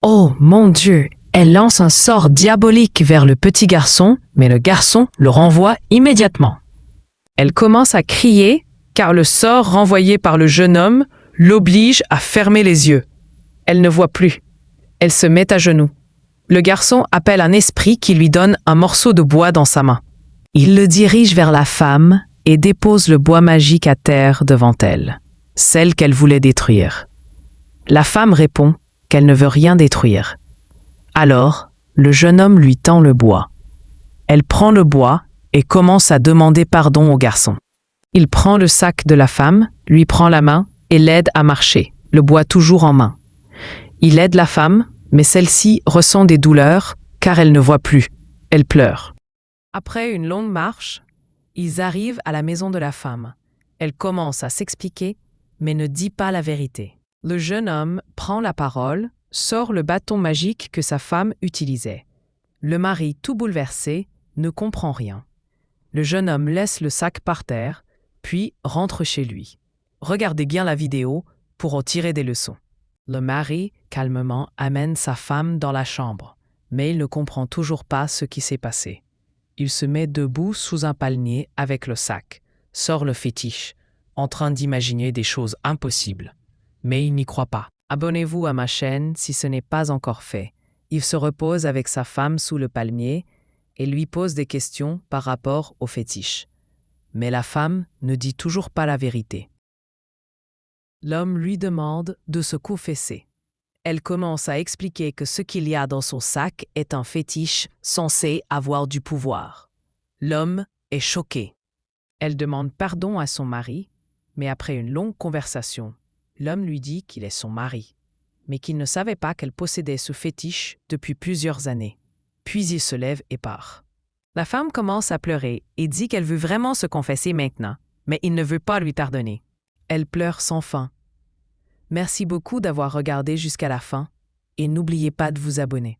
Oh mon Dieu! Elle lance un sort diabolique vers le petit garçon, mais le garçon le renvoie immédiatement. Elle commence à crier, car le sort renvoyé par le jeune homme l'oblige à fermer les yeux. Elle ne voit plus. Elle se met à genoux. Le garçon appelle un esprit qui lui donne un morceau de bois dans sa main. Il le dirige vers la femme et dépose le bois magique à terre devant elle, celle qu'elle voulait détruire. La femme répond qu'elle ne veut rien détruire. Alors, le jeune homme lui tend le bois. Elle prend le bois et commence à demander pardon au garçon. Il prend le sac de la femme, lui prend la main et l'aide à marcher, le bois toujours en main. Il aide la femme, mais celle-ci ressent des douleurs car elle ne voit plus. Elle pleure. Après une longue marche, ils arrivent à la maison de la femme. Elle commence à s'expliquer, mais ne dit pas la vérité. Le jeune homme prend la parole, sort le bâton magique que sa femme utilisait. Le mari, tout bouleversé, ne comprend rien. Le jeune homme laisse le sac par terre, puis rentre chez lui. Regardez bien la vidéo pour en tirer des leçons. Le mari, calmement, amène sa femme dans la chambre, mais il ne comprend toujours pas ce qui s'est passé. Il se met debout sous un palmier avec le sac, sort le fétiche, en train d'imaginer des choses impossibles. Mais il n'y croit pas. Abonnez-vous à ma chaîne si ce n'est pas encore fait. Il se repose avec sa femme sous le palmier et lui pose des questions par rapport au fétiche. Mais la femme ne dit toujours pas la vérité. L'homme lui demande de se confesser. Elle commence à expliquer que ce qu'il y a dans son sac est un fétiche censé avoir du pouvoir. L'homme est choqué. Elle demande pardon à son mari, mais après une longue conversation, l'homme lui dit qu'il est son mari, mais qu'il ne savait pas qu'elle possédait ce fétiche depuis plusieurs années. Puis il se lève et part. La femme commence à pleurer et dit qu'elle veut vraiment se confesser maintenant, mais il ne veut pas lui pardonner. Elle pleure sans fin. Merci beaucoup d'avoir regardé jusqu'à la fin et n'oubliez pas de vous abonner.